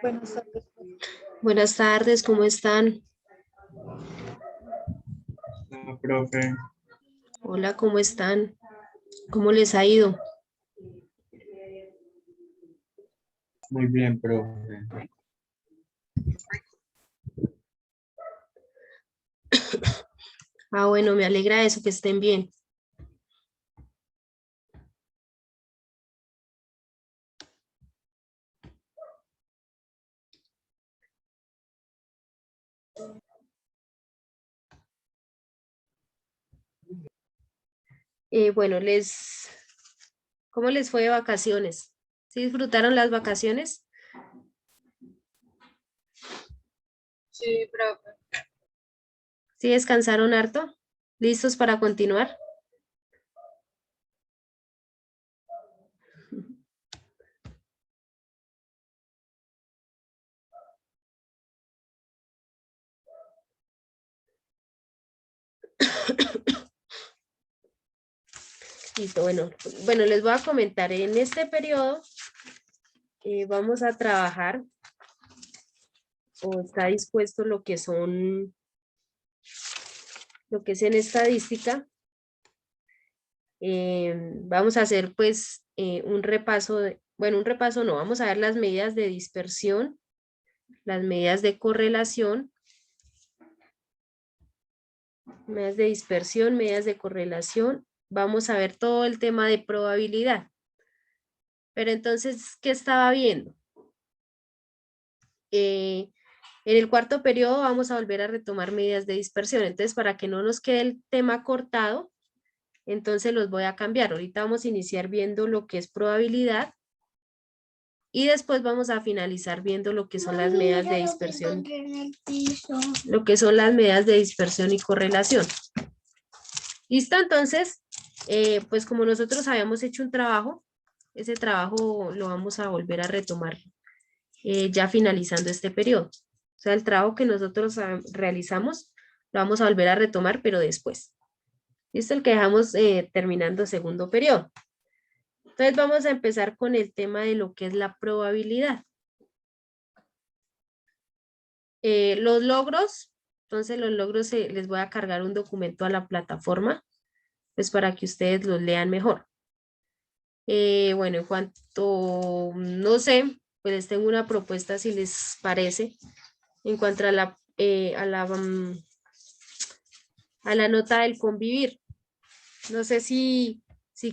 Buenas tardes. Buenas tardes, ¿cómo están? No, profe, Hola, ¿cómo están? ¿Cómo les ha ido? muy bien, profe. Ah, bueno, me alegra eso, que estén bien. Bueno, ¿cómo les fue de vacaciones? ¿Sí disfrutaron las vacaciones? Sí, profe. ¿Sí descansaron harto? ¿Listos para continuar? Listo, bueno, les voy a comentar, en este periodo vamos a trabajar o está dispuesto lo que es en estadística. Vamos a hacer pues un repaso, un repaso no, vamos a ver las medidas de dispersión, las medidas de correlación, medidas de dispersión, medidas de correlación, vamos a ver todo el tema de probabilidad. Pero entonces, ¿qué estaba viendo? En el cuarto periodo vamos a volver a retomar medidas de dispersión. Entonces, para que no nos quede el tema cortado, entonces los voy a cambiar. Ahorita vamos a iniciar viendo lo que es probabilidad y después vamos a finalizar viendo lo que son las medidas de dispersión. Lo que son las medidas de dispersión y correlación. ¿Listo? Entonces, pues como nosotros habíamos hecho un trabajo, ese trabajo lo vamos a volver a retomar ya finalizando este periodo. O sea, el trabajo que nosotros realizamos lo vamos a volver a retomar, pero después. ¿Listo? El que dejamos terminando segundo periodo. Entonces vamos a empezar con el tema de lo que es la probabilidad. Los logros, entonces los logros les voy a cargar un documento a la plataforma, pues para que ustedes los lean mejor. Bueno, en cuanto, no sé, pues les tengo una propuesta si les parece, en cuanto a la nota del convivir. No sé si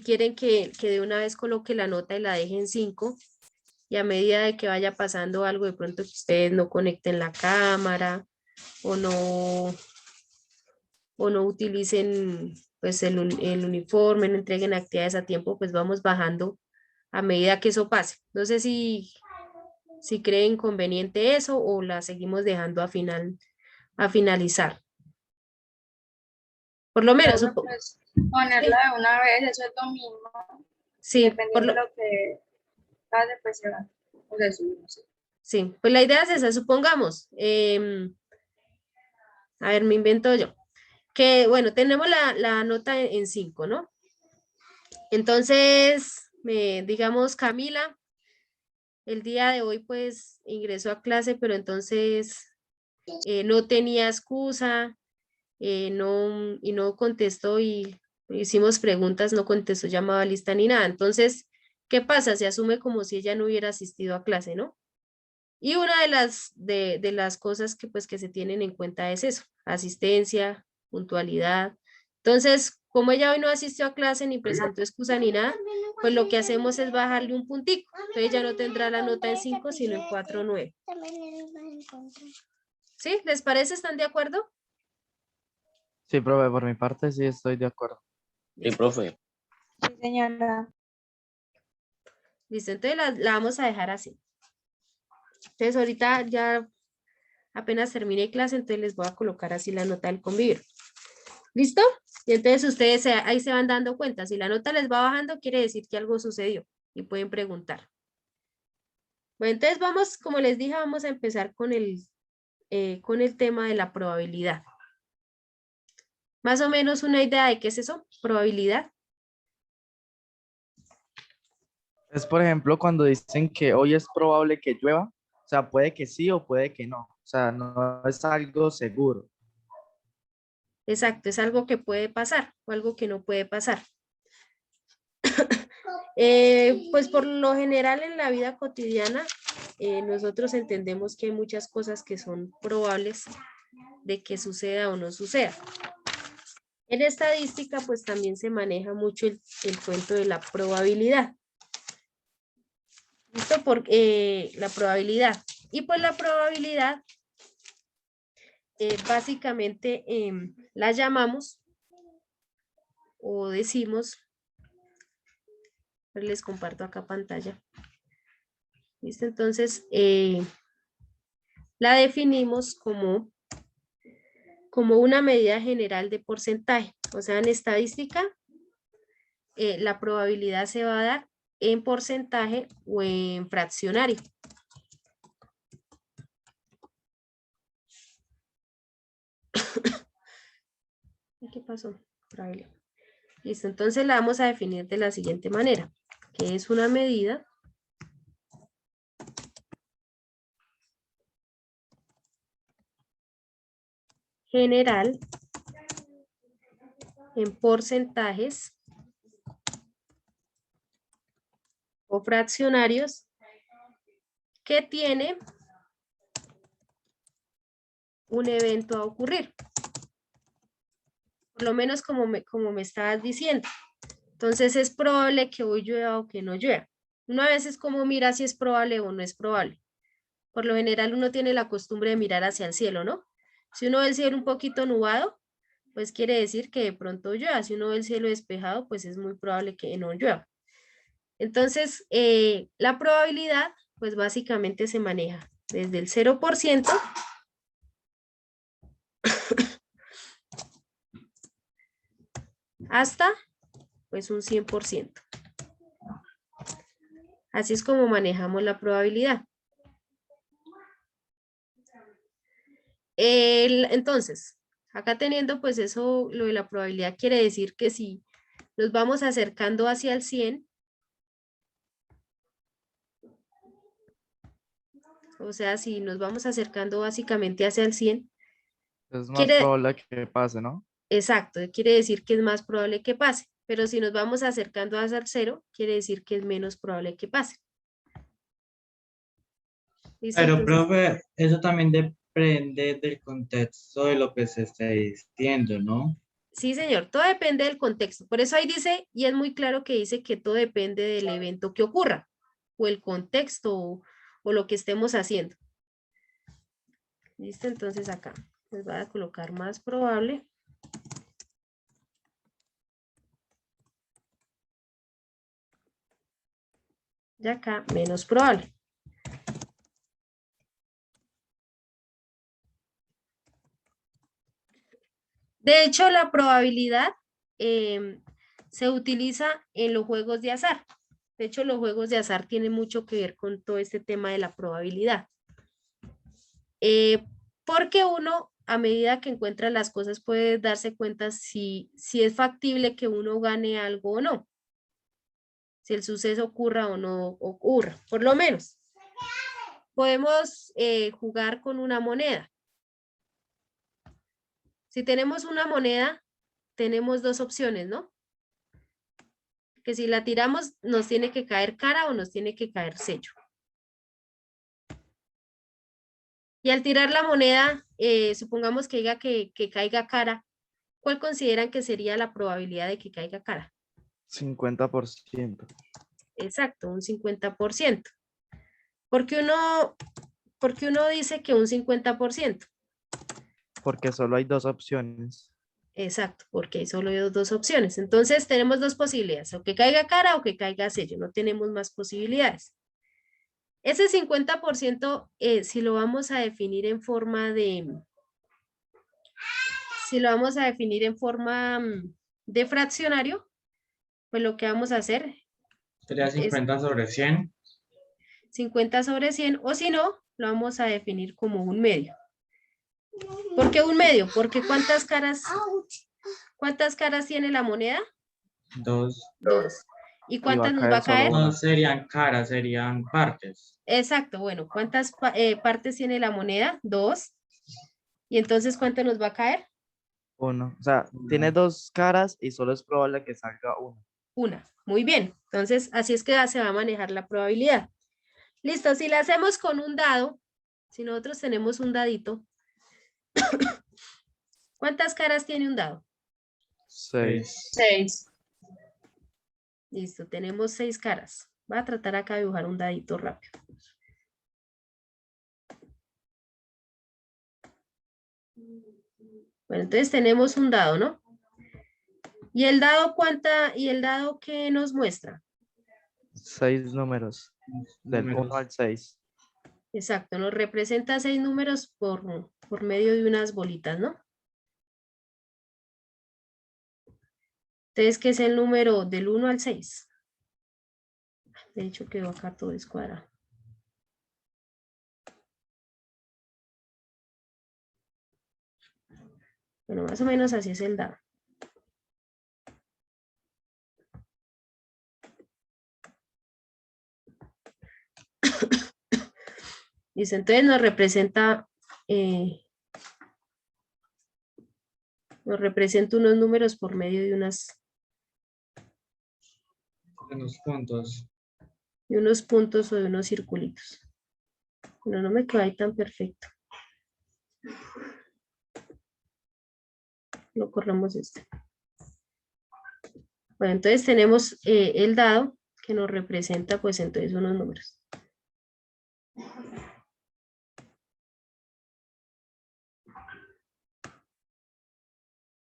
quieren que de una vez coloque la nota y la deje en 5 y a medida de que vaya pasando algo, de pronto que ustedes no conecten la cámara o no utilicen pues el uniforme, no entreguen actividades a tiempo, pues vamos bajando a medida que eso pase. No sé si creen conveniente eso o la seguimos dejando a finalizar. Por lo menos. Pues, ponerla de una vez, eso es lo mismo. Sí, Dependiendo de lo que pase, pues se va. O sea, sí. Sí, pues la idea es esa, supongamos, a ver, me invento yo, que bueno, tenemos la nota en 5, ¿no? Entonces, digamos, Camila, el día de hoy pues ingresó a clase, pero entonces no tenía excusa, y no contestó y hicimos preguntas, no contestó llamada lista ni nada. Entonces, ¿qué pasa? Se asume como si ella no hubiera asistido a clase, ¿no? Y una de las cosas que pues que se tienen en cuenta es eso, asistencia, puntualidad. Entonces, como ella hoy no asistió a clase ni presentó excusa ni nada, pues lo que hacemos es bajarle un puntico. Entonces ella no tendrá la nota en 5, sino en 4.9. ¿Sí? ¿Les parece? ¿Están de acuerdo? Sí, profe, por mi parte sí estoy de acuerdo. Sí, profe. Sí, señora. Listo, entonces la vamos a dejar así. Entonces ahorita ya apenas termine clase, entonces les voy a colocar así la nota del convivir. ¿Listo? Y entonces ustedes ahí se van dando cuenta. Si la nota les va bajando, quiere decir que algo sucedió y pueden preguntar. Bueno, entonces vamos, como les dije, vamos a empezar con el tema de la probabilidad. Más o menos una idea de qué es eso, probabilidad. Es, por ejemplo, cuando dicen que hoy es probable que llueva, o sea, puede que sí o puede que no. O sea, no es algo seguro. Exacto, es algo que puede pasar o algo que no puede pasar. Pues por lo general en la vida cotidiana, nosotros entendemos que hay muchas cosas que son probables de que suceda o no suceda. En estadística, pues también se maneja mucho el cuento de la probabilidad. ¿Listo? Por la probabilidad. Y pues la probabilidad, básicamente la llamamos o decimos, les comparto acá pantalla. ¿Listo? Entonces, la definimos como una medida general de porcentaje. O sea, en estadística, la probabilidad se va a dar en porcentaje o en fraccionario. ¿Qué pasó? Listo, entonces la vamos a definir de la siguiente manera, que es una medida general en porcentajes o fraccionarios que tiene un evento a ocurrir. Por lo menos como me estabas diciendo. Entonces es probable que hoy llueva o que no llueva. Uno a veces como mira si es probable o no es probable. Por lo general uno tiene la costumbre de mirar hacia el cielo, ¿no? Si uno ve el cielo un poquito nubado, pues quiere decir que de pronto llueva. Si uno ve el cielo despejado, pues es muy probable que no llueva. Entonces, la probabilidad, pues básicamente se maneja desde el 0% hasta pues un 100%. Así es como manejamos la probabilidad. Entonces, acá teniendo pues eso, lo de la probabilidad quiere decir que si nos vamos acercando hacia el 100, o sea, si nos vamos acercando básicamente hacia el 100, Es más quiere, probable que pase, ¿no? exacto, quiere decir que es más probable que pase, pero si nos vamos acercando hacia el 0, quiere decir que es menos probable que pase. ¿Listo? Pero, Entonces, profe, eso también depende del contexto de lo que se esté diciendo, ¿no? sí, señor, todo depende del contexto. Por eso ahí dice, y es muy claro que dice que todo depende del evento que ocurra, o el contexto, o lo que estemos haciendo. ¿Listo? Entonces acá les voy a colocar más probable. Y acá menos probable. De hecho, la probabilidad se utiliza en los juegos de azar. De hecho, los juegos de azar tienen mucho que ver con todo este tema de la probabilidad. Porque uno, a medida que encuentra las cosas, puede darse cuenta si es factible que uno gane algo o no. Si el suceso ocurra o no ocurra, por lo menos. Podemos jugar con una moneda. Si tenemos una moneda, tenemos dos opciones, ¿no? Que si la tiramos, nos tiene que caer cara o nos tiene que caer sello. Y al tirar la moneda, supongamos que diga que caiga cara, ¿cuál consideran que sería la probabilidad de que caiga cara? 50%. Exacto, un 50%. ¿Por qué uno dice que un 50%? Porque solo hay dos opciones. Exacto, porque hay solo dos opciones. Entonces tenemos dos posibilidades, o que caiga cara o que caiga sello, no tenemos más posibilidades. Ese 50%, si lo vamos a definir en forma de, si lo vamos a definir en forma de fraccionario, pues lo que vamos a hacer Sería es 50 sobre 100. 50 sobre 100, o si no, lo vamos a definir como un medio. ¿Por qué un medio? Porque ¿cuántas caras tiene la moneda? 2. 2. ¿Y Y va cuántas a nos va caer a solo caer? una. No serían caras, serían partes. Exacto, bueno, ¿cuántas partes tiene la moneda? 2. ¿Y entonces cuánto nos va a caer? Uno. O sea, tiene dos caras y solo es probable que salga uno. Una. Muy bien. Entonces, así es que se va a manejar la probabilidad. Listo, si la hacemos con un dado, si nosotros tenemos un dadito, ¿cuántas caras tiene un dado? 6. 6. Listo, tenemos 6 caras. Voy a tratar acá de dibujar un dadito rápido. Bueno, entonces tenemos un dado, ¿no? ¿Y el dado qué nos muestra? 6 números. Del 1 Números. al 6. Exacto, nos representa 6 números por medio de unas bolitas, ¿no? Entonces, ¿qué es el número del 1 al 6? De hecho, quedó acá todo descuadrado. Bueno, más o menos así es el dado. Listo, entonces nos representa unos números por medio de En los puntos. unos puntos o de unos circulitos. Bueno, no me quedó ahí tan perfecto. Lo corremos este. Bueno, entonces tenemos el dado que nos representa pues entonces unos números.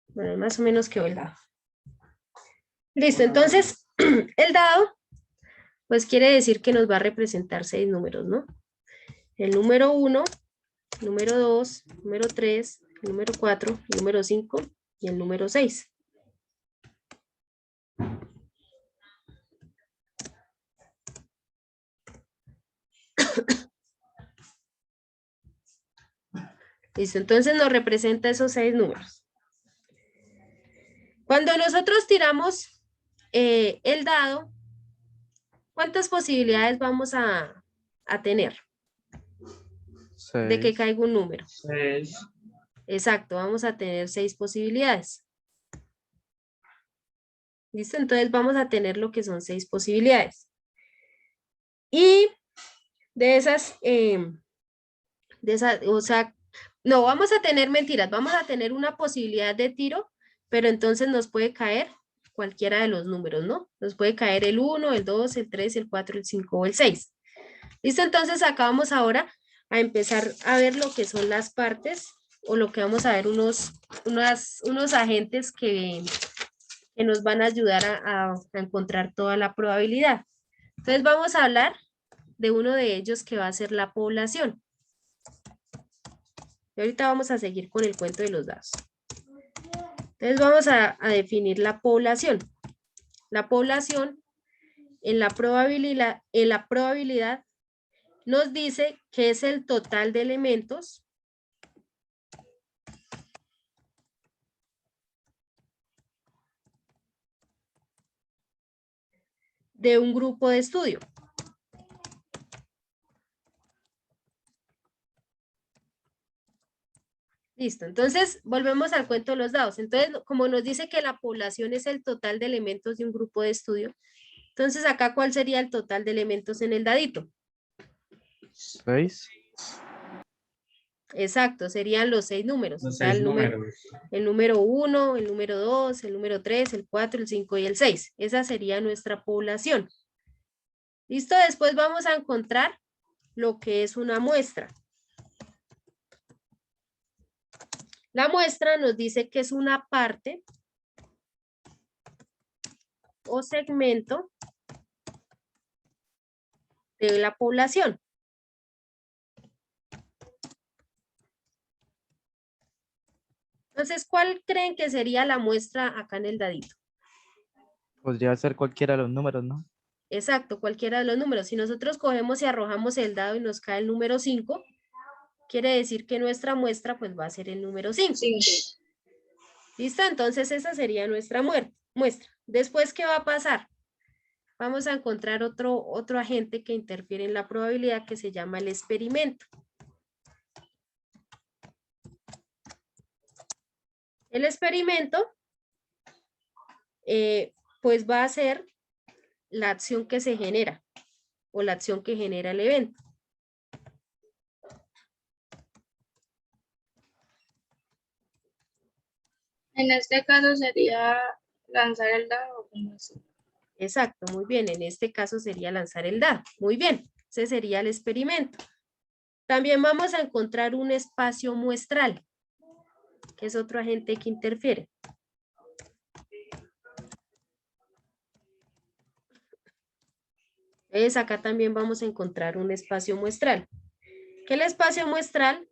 Bueno, más o menos quedó el dado. Listo, entonces el dado pues quiere decir que nos va a representar 6 números, ¿no? El número 1, el número 2, el número 3, el número 4, el número 5 y el número 6. Listo, entonces nos representa esos 6 números. Cuando nosotros tiramos el dado, ¿cuántas posibilidades vamos a tener de que 6. caiga un número? 6. Exacto, vamos a tener 6 posibilidades. ¿Listo? Entonces vamos a tener lo que son 6 posibilidades. Y de esas, o sea, no, vamos a tener mentiras, vamos a tener una posibilidad de tiro, pero entonces nos puede caer cualquiera de los números, ¿no? Nos puede caer el 1, el 2, el 3, el 4, el 5 o el 6. ¿Listo? Entonces acá vamos ahora a empezar a ver lo que son las partes o lo que vamos a ver unos agentes que nos van a ayudar a encontrar toda la probabilidad. Entonces vamos a hablar de uno de ellos que va a ser la población. Y ahorita vamos a seguir con el cuento de los dados. Entonces vamos a definir la población. La población en la probabilidad nos dice que es el total de elementos de un grupo de estudio. Listo, entonces volvemos al cuento de los dados. Entonces, como nos dice que la población es el total de elementos de un grupo de estudio, entonces acá, ¿cuál sería el total de elementos en el dadito? 6. Exacto, serían los 6 números. Los O sea, 6 números. el número 1, el número 2, el número 3, el 4, el 5 y el 6. Esa sería nuestra población. Listo, después vamos a encontrar lo que es una muestra. La muestra nos dice que es una parte o segmento de la población. Entonces, ¿cuál creen que sería la muestra acá en el dadito? Podría ser cualquiera de los números, ¿no? Exacto, cualquiera de los números. Si nosotros cogemos y arrojamos el dado y nos cae el número 5, quiere decir que nuestra muestra pues va a ser el número 5. 5. ¿Listo? Entonces esa sería nuestra muestra. Después, ¿qué va a pasar? Vamos a encontrar otro agente que interfiere en la probabilidad que se llama el experimento. El experimento pues va a ser la acción que se genera o la acción que genera el evento. En este caso sería lanzar el dado. ¿Cómo así? Exacto, muy bien. En este caso sería lanzar el dado. Muy bien, ese sería el experimento. También vamos a encontrar un espacio muestral, que es otro agente que interfiere. Entonces acá también vamos a encontrar un espacio muestral. Que el espacio muestral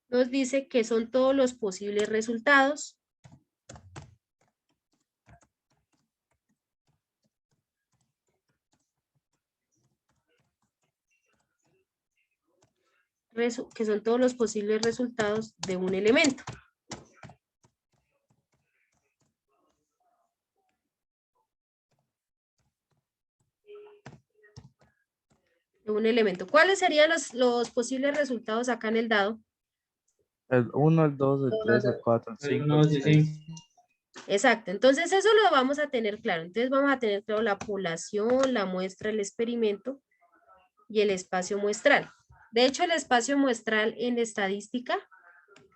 nos dice que son todos los posibles resultados que son todos los posibles resultados de un elemento. De un elemento. ¿Cuáles serían los posibles resultados acá en el dado? El 1, el 2, el 3, el 4, el 5, No, el sí, 6. sí. Exacto, entonces eso lo vamos a tener claro. Entonces vamos a tener claro la población, la muestra, el experimento y el espacio muestral. De hecho, el espacio muestral en estadística,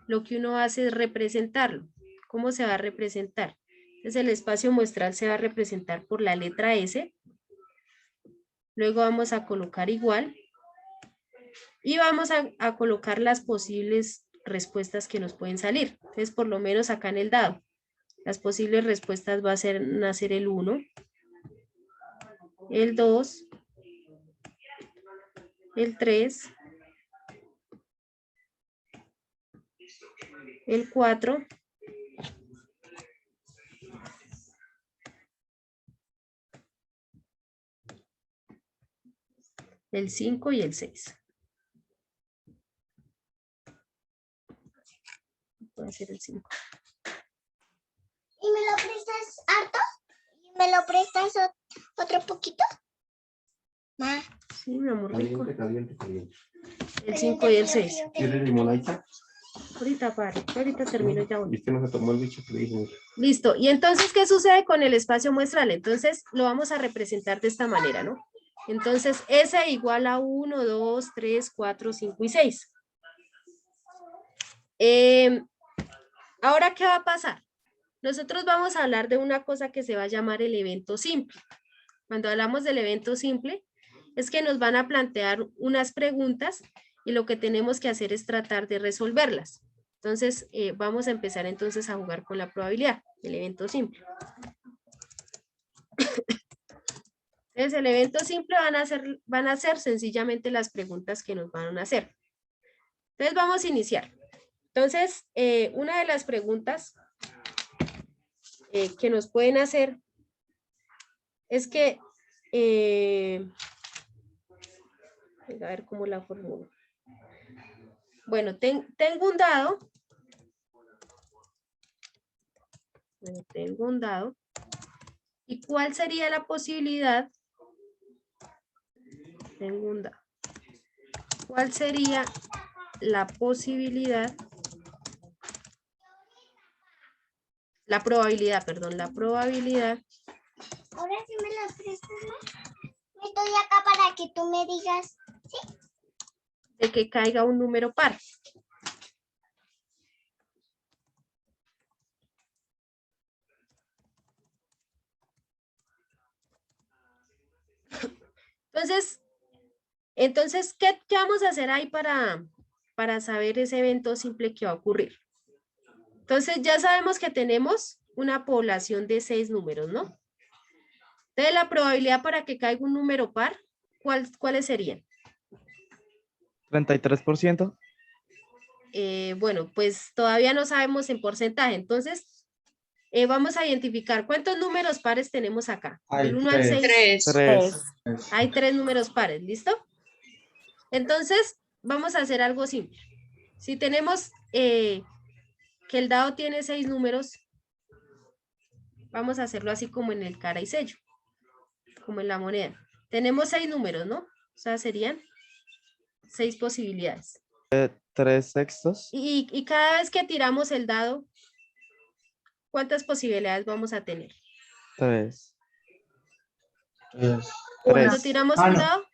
lo que uno hace es representarlo. ¿Cómo se va a representar? Entonces el espacio muestral se va a representar por la letra S. Luego vamos a colocar igual. Y vamos a colocar las posibles respuestas que nos pueden salir. Entonces, por lo menos acá en el dado, las posibles respuestas va a ser nacer el 1, el 2, el 3, el 4, el 5 y el 6. Puede ser el 5. ¿Y me lo prestas harto? ¿Y me lo prestas otro poquito? Ma. Sí, mi amor rico. Caliente, caliente. El 5 y el 6. ¿Quieres limonada? Ahorita, padre. Ahorita termino ya uno. ¿Viste? No se tomó el bicho que le dije. Listo. Y entonces, ¿qué sucede con el espacio muestral? Entonces, lo vamos a representar de esta manera, ¿no? Entonces, S igual a 1, 2, 3, 4, 5 y 6. Ahora, ¿qué va a pasar? Nosotros vamos a hablar de una cosa que se va a llamar el evento simple. Cuando hablamos del evento simple, es que nos van a plantear unas preguntas y lo que tenemos que hacer es tratar de resolverlas. Entonces, vamos a empezar entonces a jugar con la probabilidad del evento simple. Entonces, el evento simple van a ser sencillamente las preguntas que nos van a hacer. Entonces, vamos a iniciar. Entonces, una de las preguntas que nos pueden hacer es que, a ver cómo la formulo. Bueno, tengo un dado. Bueno, tengo un dado. ¿Y cuál sería la posibilidad? Tengo un dado. ¿Cuál sería la posibilidad? La probabilidad, perdón, la probabilidad. Ahora sí me lo prestas, ¿no? Estoy acá para que tú me digas, ¿sí? De que caiga un número par. Entonces, ¿qué vamos a hacer ahí para saber ese evento simple que va a ocurrir? Entonces, ya sabemos que tenemos una población de 6 números, ¿no? Entonces, la probabilidad para que caiga un número par, ¿cuáles serían? 33%. bueno, pues todavía no sabemos en porcentaje. Entonces, vamos a identificar cuántos números pares tenemos acá. Hay Del 1 al 6. 3. 3. Hay 3 números pares, ¿listo? Entonces, vamos a hacer algo simple. Si tenemos que el dado tiene 6 números, vamos a hacerlo así como en el cara y sello, como en la moneda. Tenemos 6 números, ¿no? O sea, serían 6 posibilidades. 3 sextos. Y cada vez que tiramos el dado, ¿cuántas posibilidades vamos a tener? 3. Cuando tiramos un no. dado,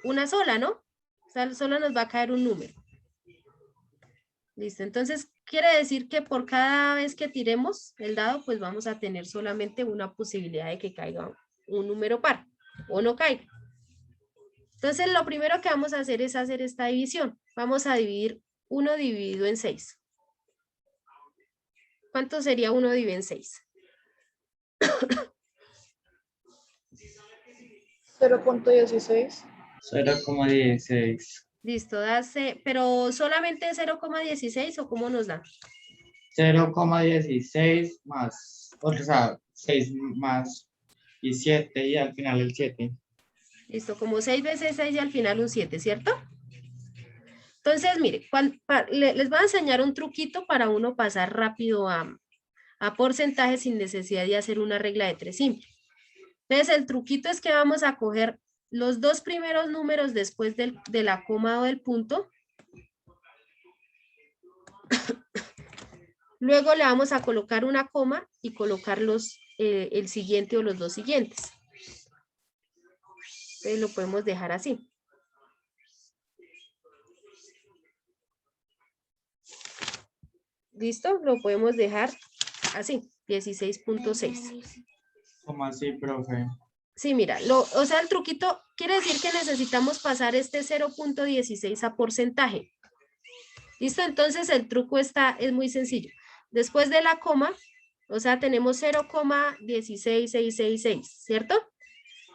una sola, ¿no? O sea, solo nos va a caer un número. Listo, entonces quiere decir que por cada vez que tiremos el dado, pues vamos a tener solamente una posibilidad de que caiga un número par o no caiga. Entonces lo primero que vamos a hacer es hacer esta división. Vamos a dividir 1 dividido en 6. ¿Cuánto sería 1 dividido en 6? 0.16. 0,16. Listo, pero solamente 0,16 o cómo nos da. 0,16 más, o sea, 6 más y 7 y al final el 7. Listo, como 6 veces 6 y al final un 7, ¿cierto? Entonces, mire, les voy a enseñar un truquito para uno pasar rápido a porcentajes sin necesidad de hacer una regla de 3 simple. Entonces, el truquito es que vamos a coger los 2 primeros números después de la coma o del punto. Luego le vamos a colocar una coma y colocar el siguiente o los 2 siguientes. Entonces lo podemos dejar así. ¿Listo? Lo podemos dejar así, 16.6. ¿Cómo así, profe? Sí, mira, o sea, el truquito quiere decir que necesitamos pasar este 0.16 a porcentaje. ¿Listo? Entonces el truco es muy sencillo. Después de la coma, o sea, tenemos 0,16666, ¿cierto?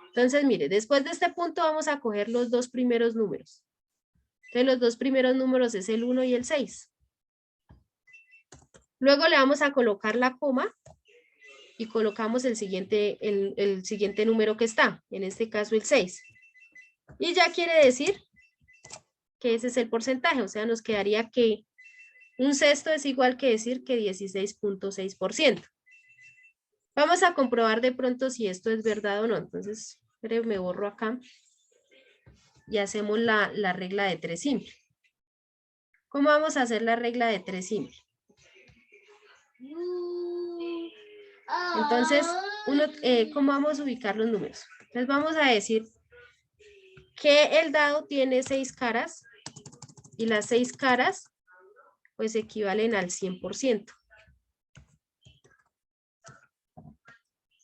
Entonces, mire, después de este punto vamos a coger los 2 primeros números. Entonces, los 2 primeros números es el 1 y el 6. Luego le vamos a colocar la coma y colocamos el siguiente número que está, en este caso el 6. Y ya quiere decir que ese es el porcentaje, o sea, nos quedaría que un sexto es igual que decir que 16.6%. Vamos a comprobar de pronto si esto es verdad o no. Entonces, me borro acá y hacemos la regla de 3 simple. ¿Cómo vamos a hacer la regla de 3 simple? Entonces, ¿cómo vamos a ubicar los números? Entonces vamos a decir que el dado tiene 6 caras y las 6 caras pues equivalen al 100%.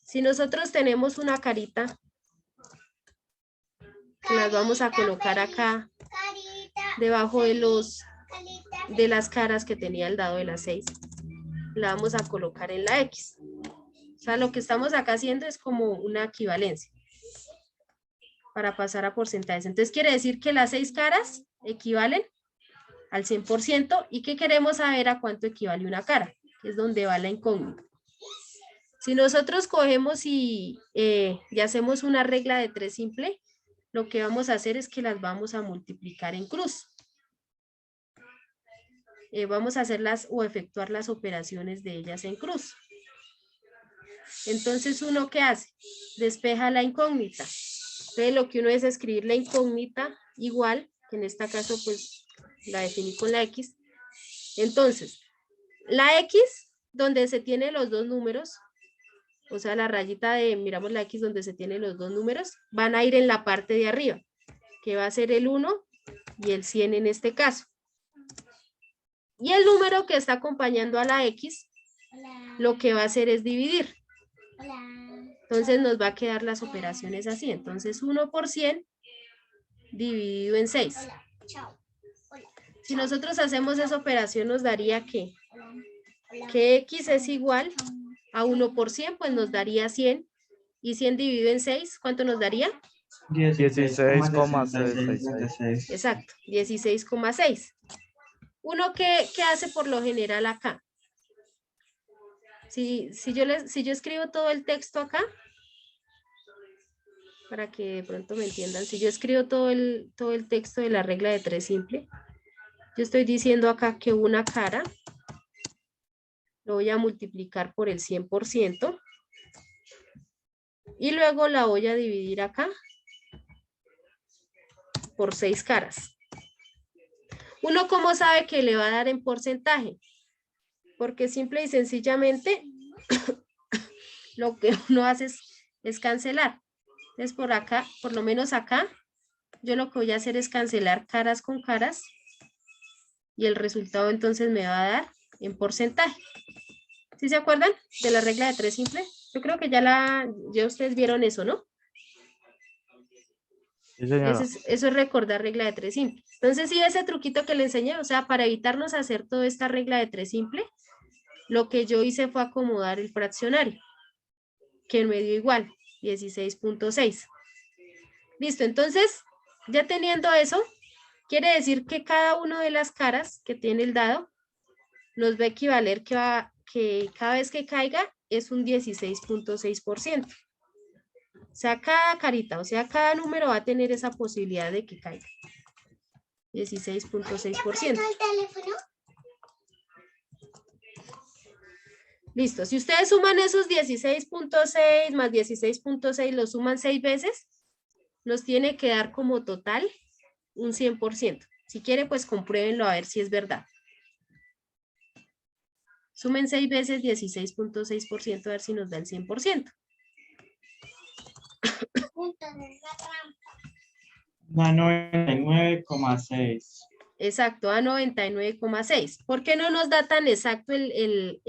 Si nosotros tenemos una carita, que las vamos a colocar acá debajo de las caras que tenía el dado de las 6, la vamos a colocar en la X. O sea, lo que estamos acá haciendo es como una equivalencia para pasar a porcentajes. Entonces quiere decir que las 6 caras equivalen al 100%. ¿Y qué queremos saber a cuánto equivale una cara? Que es donde va la incógnita. Si nosotros cogemos y hacemos una regla de 3 simple, lo que vamos a hacer es que las vamos a multiplicar en cruz. Vamos a hacerlas o efectuar las operaciones de ellas en cruz. Entonces, ¿uno qué hace? Despeja la incógnita. Entonces, lo que uno es escribir la incógnita igual, que en este caso, pues, la definí con la X. Entonces, la X, donde se tienen los 2 números, o sea, la rayita miramos la X donde se tienen los 2 números, van a ir en la parte de arriba, que va a ser el 1 y el 100 en este caso. Y el número que está acompañando a la X, lo que va a hacer es dividir. Entonces nos va a quedar las operaciones así. Entonces 1 por 100 dividido en 6. Si nosotros hacemos esa operación nos daría que X es igual a 1 por 100, pues nos daría 100. Y 100 dividido en 6, ¿cuánto nos daría? 16,666. Exacto, 16,6. ¿Uno qué hace por lo general acá? Si yo escribo todo el texto acá, para que de pronto me entiendan, si yo escribo todo el texto de la regla de 3 simple, yo estoy diciendo acá que una cara lo voy a multiplicar por el 100% y luego la voy a dividir acá por 6 caras. ¿Uno cómo sabe que le va a dar en porcentaje? Porque simple y sencillamente lo que uno hace es cancelar. Entonces por acá, por lo menos acá, yo lo que voy a hacer es cancelar caras con caras y el resultado entonces me va a dar en porcentaje. ¿Sí se acuerdan de la regla de 3 simple? Yo creo que ya ustedes vieron eso, ¿no? Sí, señora. Eso es recordar regla de 3 simple. Entonces, sí, ese truquito que le enseñé, o sea, para evitarnos hacer toda esta regla de 3 simple, lo que yo hice fue acomodar el fraccionario, que me dio igual, 16.6. Listo, entonces, ya teniendo eso, quiere decir que cada una de las caras que tiene el dado nos va a equivaler que cada vez que caiga es un 16.6%. O sea, cada carita, o sea, cada número va a tener esa posibilidad de que caiga. 16.6%. ¿El teléfono? Listo. Si ustedes suman esos 16.6 más 16.6, lo suman 6 veces, nos tiene que dar como total un 100%. Si quiere, pues compruébenlo a ver si es verdad. Sumen 6 veces 16.6% a ver si nos da el 100%. Da 99,6. Exacto, a 99,6. ¿Por qué no nos da tan exacto el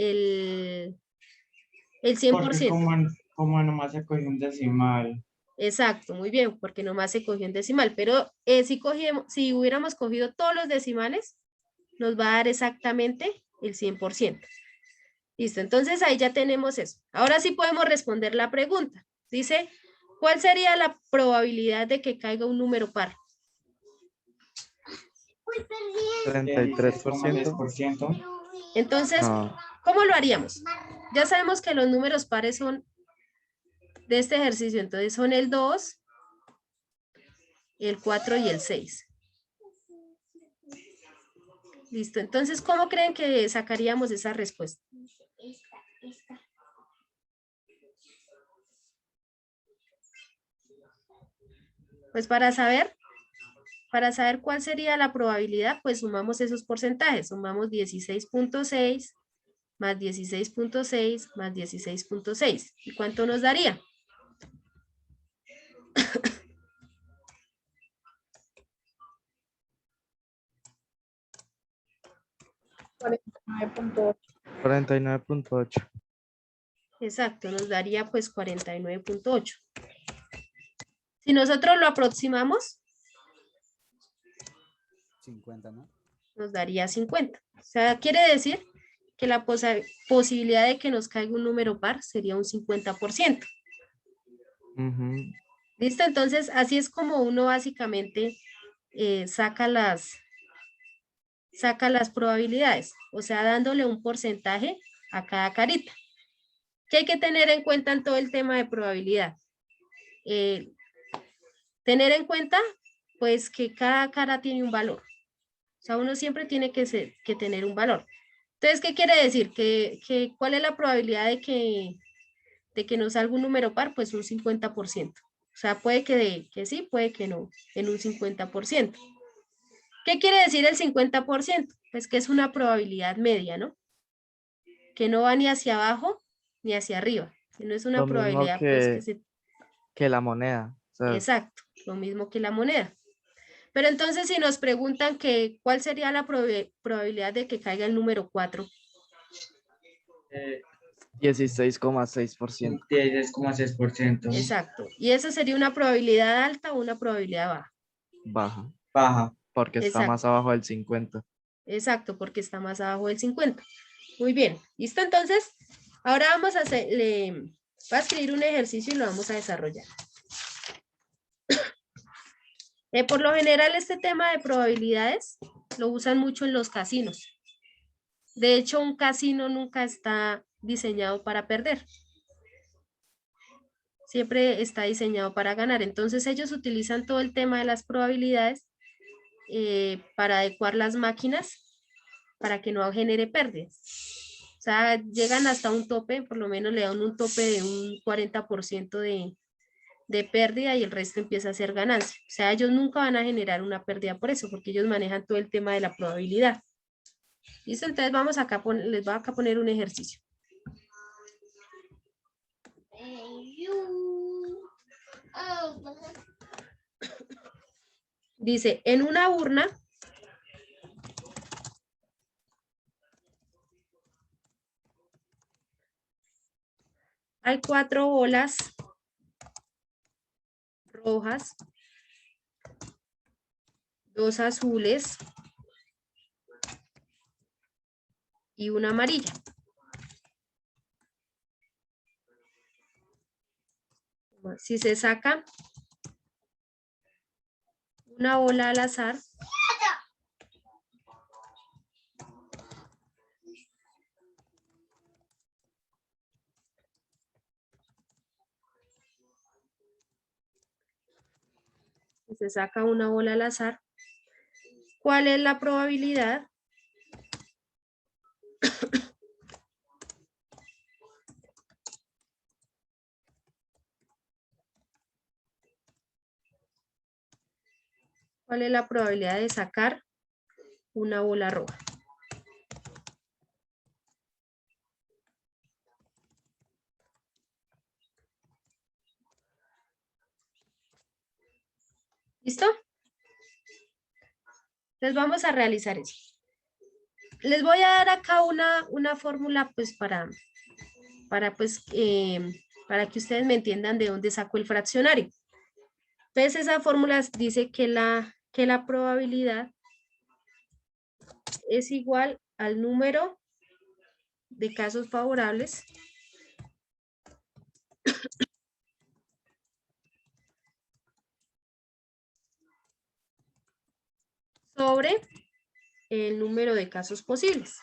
Porque 100%? como nomás se cogió un decimal. Exacto, muy bien, porque nomás se cogió un decimal. Pero si hubiéramos cogido todos los decimales, nos va a dar exactamente el 100%. Listo, entonces ahí ya tenemos eso. Ahora sí podemos responder la pregunta. Dice, ¿cuál sería la probabilidad de que caiga un número par? Uy, perdí. 33%. 6,6%. Entonces, No. ¿cómo lo haríamos? Ya sabemos que los números pares son de este ejercicio, entonces son el 2, el 4 y el 6. Listo, entonces, ¿cómo creen que sacaríamos esa respuesta? Esta. Pues para saber cuál sería la probabilidad, pues sumamos esos porcentajes. Sumamos 16.6 más 16.6 más 16.6. ¿Y cuánto nos daría? $49.8. 49.8. Exacto, nos daría pues 49.8. Si nosotros lo aproximamos, 50, ¿no? nos daría 50. O sea, quiere decir que la posibilidad de que nos caiga un número par sería un 50%. Ujú. ¿Listo? Entonces, así es como uno básicamente saca las probabilidades, o sea, dándole un porcentaje a cada carita. ¿Qué hay que tener en cuenta en todo el tema de probabilidad? Tener en cuenta, pues, que cada cara tiene un valor. O sea, uno siempre tiene que tener un valor. Entonces, ¿qué quiere decir? ¿Cuál es la probabilidad de que nos salga un número par? Pues un 50%. O sea, puede que sí, puede que no, en un 50%. ¿Qué quiere decir el 50%? Pues que es una probabilidad media, ¿no? Que no va ni hacia abajo ni hacia arriba, sino es una Lo mismo probabilidad, pues, que se... que la moneda. O sea, Exacto, lo mismo que la moneda. Pero entonces, si nos preguntan cuál sería la probabilidad de que caiga el número 4, 16,6%. 10,6%. exacto. ¿Y esa sería una probabilidad alta o una probabilidad baja? Baja. Baja. Porque está más Exacto. abajo del 50. Exacto, porque está más abajo del 50. Muy bien, ¿listo? Entonces, ahora vamos a voy a escribir un ejercicio y lo vamos a desarrollar. Por lo general, este tema de probabilidades lo usan mucho en los casinos. De hecho, un casino nunca está diseñado para perder. Siempre está diseñado para ganar. Entonces ellos utilizan todo el tema de las probabilidades para adecuar las máquinas para que no genere pérdidas. O sea, llegan hasta un tope, por lo menos le dan un tope de un 40% de pérdida y el resto empieza a ser ganancia. O sea, ellos nunca van a generar una pérdida por eso, porque ellos manejan todo el tema de la probabilidad. ¿Listo? Entonces vamos acá, les voy acá a poner un ejercicio. Dice, en una urna hay 4 bolas rojas, 2 azules y una amarilla. Si se saca una bola al azar, ¿cuál es la probabilidad de sacar una bola roja? ¿Listo? Entonces vamos a realizar eso. Les voy a dar acá una fórmula pues para que ustedes me entiendan de dónde saco el fraccionario. Entonces esa fórmula dice que la probabilidad es igual al número de casos favorables sobre el número de casos posibles.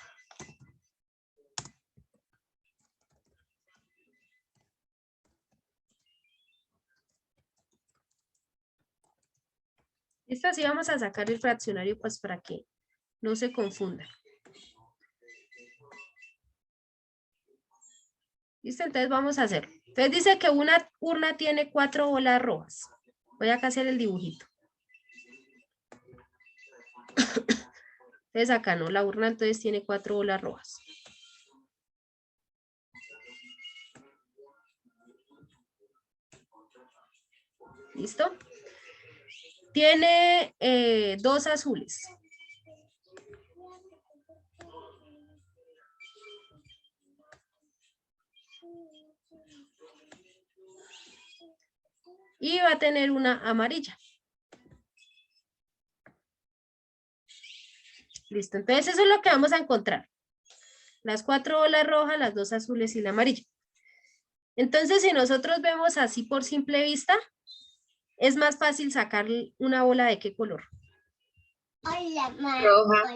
Listo, así vamos a sacar el fraccionario pues para que no se confunda. Listo, entonces vamos a hacerlo. Entonces dice que una urna tiene 4 bolas rojas. Voy acá a hacer el dibujito. Entonces acá no, la urna entonces tiene 4 bolas rojas. ¿Listo? Tiene 2 azules. Y va a tener una amarilla. Listo, entonces eso es lo que vamos a encontrar. Las 4 bolas rojas, las 2 azules y la amarilla. Entonces, si nosotros vemos así por simple vista, es más fácil sacar una bola de qué color. Roja.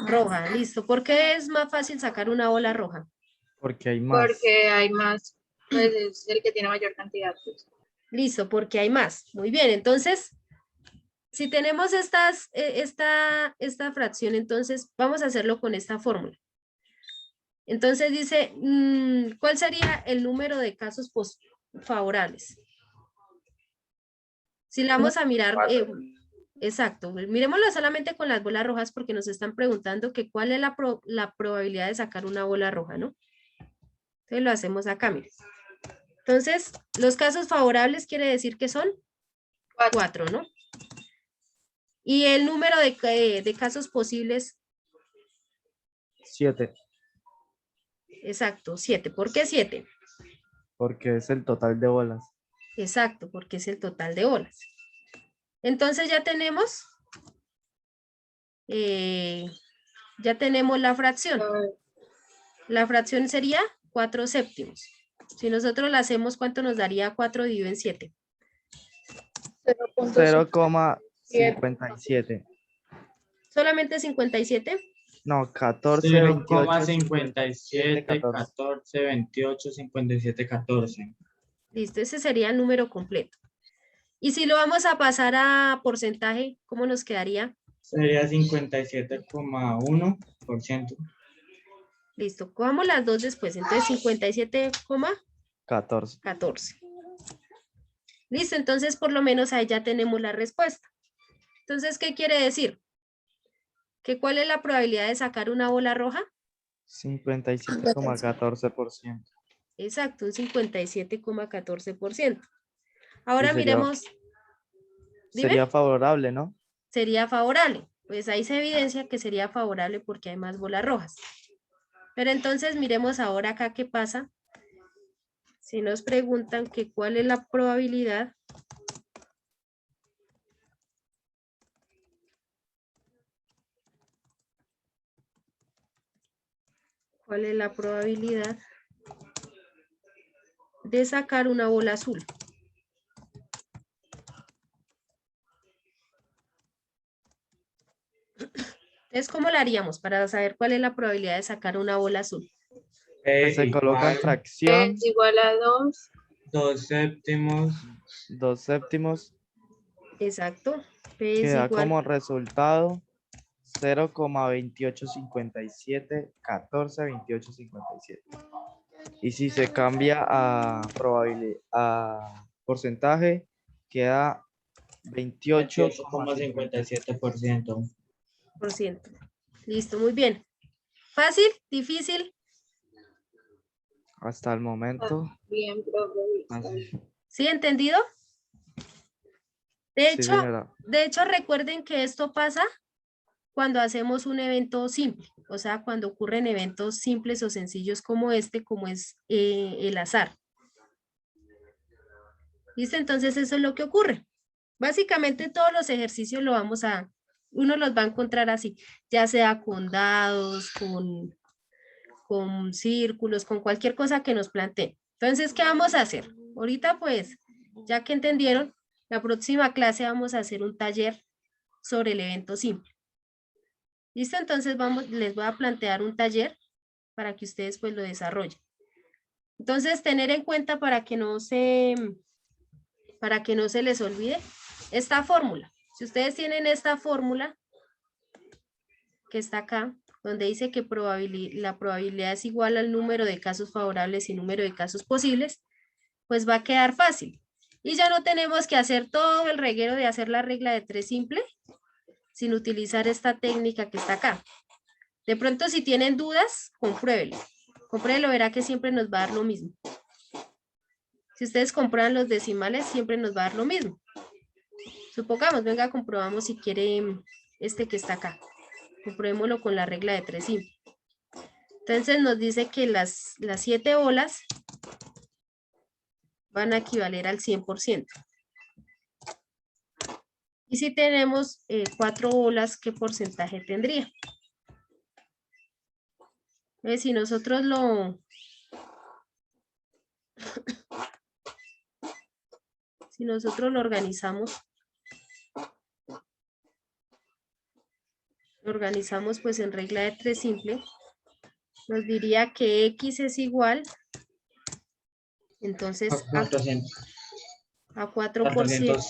Roja, listo. ¿Por qué es más fácil sacar una bola roja? Porque hay más. Porque hay más, pues es el que tiene mayor cantidad. Pues. Listo, porque hay más. Muy bien, entonces, si tenemos esta fracción, entonces vamos a hacerlo con esta fórmula. Entonces dice, ¿cuál sería el número de casos favorables? Si la vamos a mirar, exacto, miremoslo solamente con las bolas rojas porque nos están preguntando que cuál es la probabilidad de sacar una bola roja, ¿no? Entonces lo hacemos acá, miren. Entonces, los casos favorables quiere decir que son 4, ¿no? Y el número de casos posibles. 7. Exacto, 7. ¿Por qué 7? Porque es el total de bolas. Exacto, porque es el total de bolas. Entonces ya tenemos la fracción. La fracción sería 4 séptimos. Si nosotros la hacemos, ¿cuánto nos daría 4 dividido en 7? 0.57. 0,57. ¿Solamente 57? No, 14, 28, 0,57, 14. 14, 28, 57, 14. Listo, ese sería el número completo. Y si lo vamos a pasar a porcentaje, ¿cómo nos quedaría? Sería 57,1%. Listo, cojamos las dos después. Entonces 57,14. 14. Listo, entonces por lo menos ahí ya tenemos la respuesta. Entonces, ¿qué quiere decir? ¿Que cuál es la probabilidad de sacar una bola roja? 57,14%. Exacto, un 57,14%. Ahora Y sería, miremos, dime, sería favorable, ¿no? sería favorable. Pues ahí se evidencia que sería favorable porque hay más bolas rojas. Pero entonces miremos ahora acá qué pasa. Si nos preguntan que cuál es la probabilidad de sacar una bola azul. Entonces, ¿cómo la haríamos para saber cuál es la probabilidad de sacar una bola azul? Pues se coloca en fracción, Es igual a 2. 2 séptimos. 2 séptimos, Exacto. P que es da igual. como resultado 0,2857, 14, 2857. Y si se cambia a porcentaje, queda 28,57. 28,57%. Listo, muy bien. ¿Fácil? ¿Difícil? Hasta el momento. Bien, profe. Así. ¿Sí entendido? De Sí, hecho, señora. recuerden que esto pasa cuando hacemos un evento simple, o sea, cuando ocurren eventos simples o sencillos como este, como es el azar. ¿Listo? Entonces eso es lo que ocurre. Básicamente todos los ejercicios uno los va a encontrar así, ya sea con dados, con círculos, con cualquier cosa que nos planteen. Entonces, ¿qué vamos a hacer? Ahorita pues, ya que entendieron, la próxima clase vamos a hacer un taller sobre el evento simple. ¿Listo? Entonces les voy a plantear un taller para que ustedes pues lo desarrollen. Entonces, tener en cuenta para que no se les olvide esta fórmula. Si ustedes tienen esta fórmula que está acá, donde dice que la probabilidad es igual al número de casos favorables y número de casos posibles, pues va a quedar fácil. Y ya no tenemos que hacer todo el reguero de hacer la regla de 3 simple, sin utilizar esta técnica que está acá. De pronto, si tienen dudas, compruébenlo. Compruébenlo, verá que siempre nos va a dar lo mismo. Si ustedes comprueban los decimales, siempre nos va a dar lo mismo. Supongamos, venga, comprobamos si quiere este que está acá. Comprobémoslo con la regla de 3 simple. Entonces nos dice que las 7 bolas van a equivaler al 100%. Y si tenemos 4 bolas, ¿qué porcentaje tendría? Si nosotros lo organizamos pues en regla de 3 simple, nos diría que X es igual, entonces a 4%,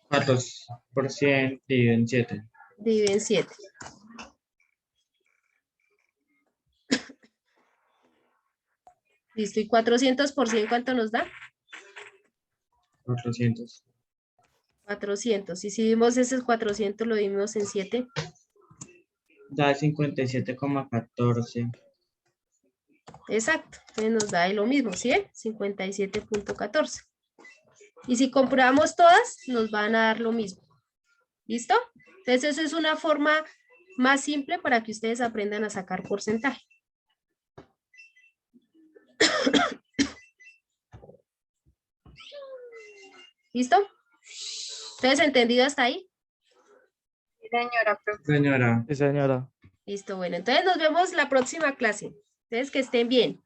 4% dividido en 7. dividido en 7. Listo, ¿y 400% cuánto nos da? 400. 400. Y si dimos esos 400, lo dimos en 7. Da 57,14. Exacto, entonces nos da ahí lo mismo, ¿sí? 57.14. Y si comprobamos todas, nos van a dar lo mismo. ¿Listo? Entonces eso es una forma más simple para que ustedes aprendan a sacar porcentaje. ¿Listo? ¿Entonces entendido hasta ahí? Sí, señora, profe. Señora. Sí, señora. Listo, bueno, entonces nos vemos la próxima clase. Entonces que estén bien.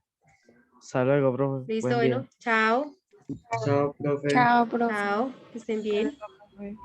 Hasta luego, profe. Listo, Buen día. bueno, chao. Chao, profe. Chao, profe. Chao, que estén bien. Hasta luego, profe.